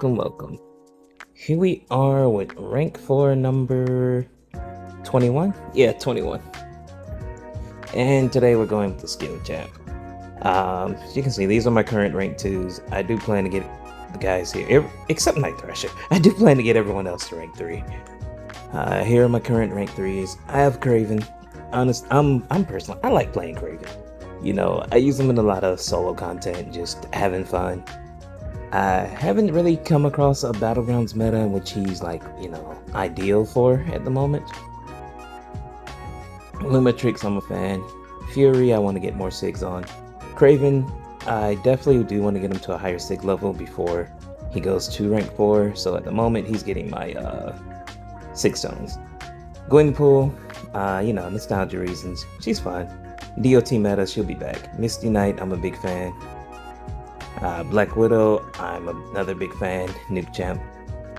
welcome. Here we are with rank 4 number 21? Yeah, 21. And today we're going with the skill champ. As you can see, these are my current rank 2s. I do plan to get the guys here, except Night Thrasher. I do plan to get everyone else to rank 3. Here are my current rank 3s. I have Craven. I'm personally, I like playing Craven. You know, I use him in a lot of solo content, just having fun. I haven't really come across a Battlegrounds meta in which he's like, you know, ideal for at the moment. Lumatrix, I'm a fan. Fury, I want to get more SIGs on. Craven, I definitely do want to get him to a higher SIG level before he goes to rank 4. So at the moment, he's getting my 6 stones. Gwenpool, you know, nostalgia reasons, she's fine. DOT meta, she'll be back. Misty Knight, I'm a big fan. Black Widow, I'm another big fan. Nuke Champ.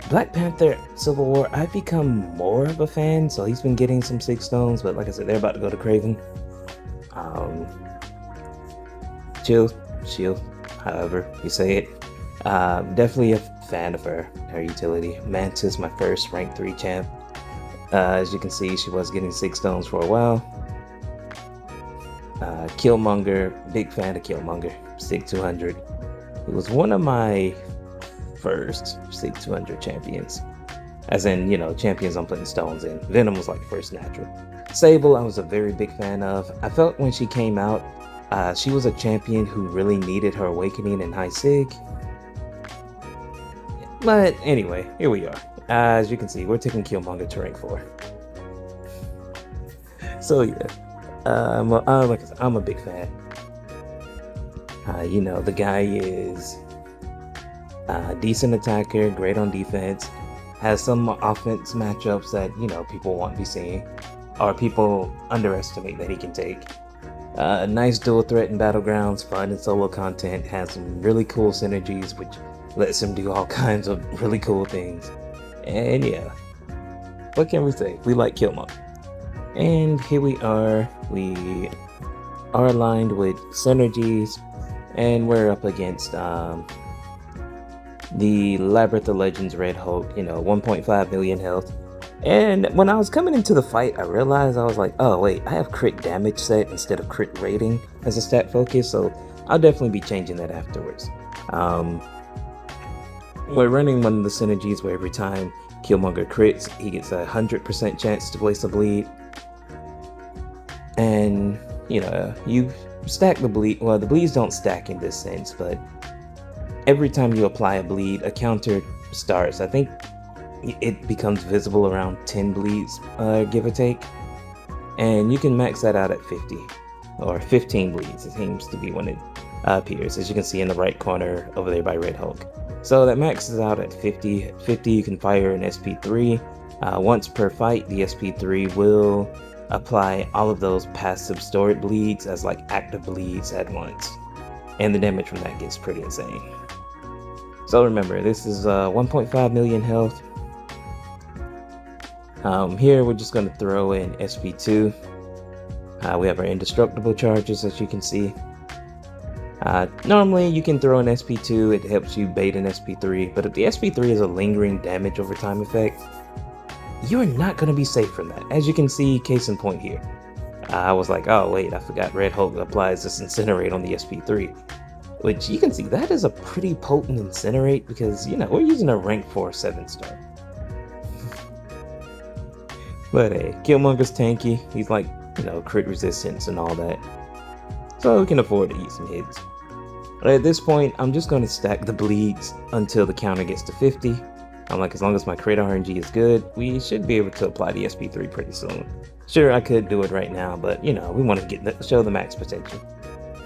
Black Panther, Civil War, I've become more of a fan, so he's been getting some 6 stones, but like I said, they're about to go to Craven. Shield, however you say it. Definitely a fan of her utility. Mantis, my first rank 3 champ. As you can see, she was getting 6 stones for a while. Killmonger, big fan of Killmonger. SIG 200. It was one of my first SIG 200 champions. As in, you know, champions I'm putting stones in. Venom was like first natural. Sable, I was a very big fan of. I felt when she came out, she was a champion who really needed her awakening in high SIG. But anyway, here we are. As you can see, we're taking Killmonger to rank 4. So yeah, like I said, I'm a big fan. You know, the guy is a decent attacker, great on defense, has some offense matchups that, you know, people won't be seeing, or people underestimate that he can take. Nice dual threat in Battlegrounds, fun and solo content, has some really cool synergies, which lets him do all kinds of really cool things. And yeah, what can we say? We like Killmonger. And here we are aligned with synergies. And we're up against the Labyrinth of Legends Red Hulk, you know, 1.5 million health. And when I was coming into the fight, I realized I was like, oh wait, I have crit damage set instead of crit rating as a stat focus, so I'll definitely be changing that afterwards. We're running one of the synergies where every time Killmonger crits, he gets a 100% chance to place a bleed. And, you know, you stack the bleed. Well, the bleeds don't stack in this sense, but every time you apply a bleed, a counter starts. I think it becomes visible around 10 bleeds, give or take. And you can max that out at 50 or 15 bleeds. It seems to be when it appears, as you can see in the right corner over there by Red Hulk. So that maxes out at 50. At 50, you can fire an SP3. Once per fight, the SP3 will apply all of those passive stored bleeds as like active bleeds at once. And the damage from that gets pretty insane. So remember, this is 1.5 million health. Here we're just going to throw in SP2. We have our indestructible charges, as you can see. Normally you can throw an SP2, it helps you bait an SP3, but if the SP3 is a lingering damage over time effect, you're not going to be safe from that. As you can see, case in point here. I was like, oh wait, I forgot Red Hulk applies this Incinerate on the SP3. Which you can see, that is a pretty potent Incinerate because, you know, we're using a rank 4 7-star. But hey, Killmonger's tanky. He's like, you know, crit resistance and all that. So we can afford to eat some hits. But at this point, I'm just going to stack the bleeds until the counter gets to 50. I'm like, as long as my crit RNG is good, we should be able to apply the SP3 pretty soon. Sure, I could do it right now, but you know, we want to show the max potential.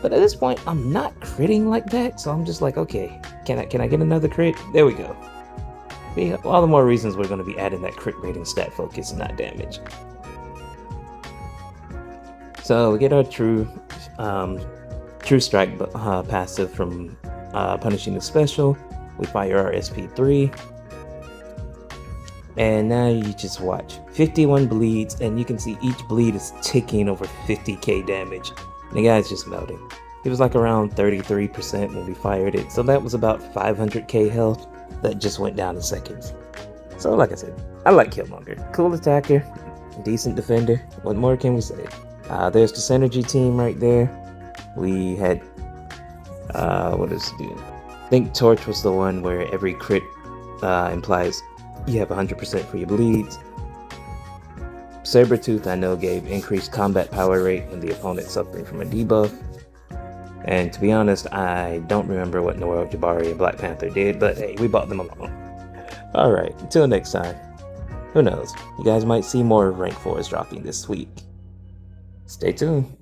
But at this point, I'm not critting like that, so I'm just like, okay, can I get another crit? There we go. See, all the more reasons we're going to be adding that crit rating stat focus and not damage. So we get our true strike passive from punishing the special. We fire our SP3. And now you just watch 51 bleeds, and you can see each bleed is ticking over 50k damage. And the guy's just melting. It was like around 33% when we fired it, so that was about 500k health. that just went down in seconds. So like I said, I like Killmonger. Cool attacker, decent defender. What more can we say? There's the synergy team right there. We had, what does it do? I think Torch was the one where every crit implies you have 100% for your bleeds. Sabretooth, I know, gave increased combat power rate when the opponent suffering from a debuff. And to be honest, I don't remember what in the world Jabari and Black Panther did, but hey, we bought them along. Alright, until next time. Who knows? You guys might see more of Rank 4s dropping this week. Stay tuned.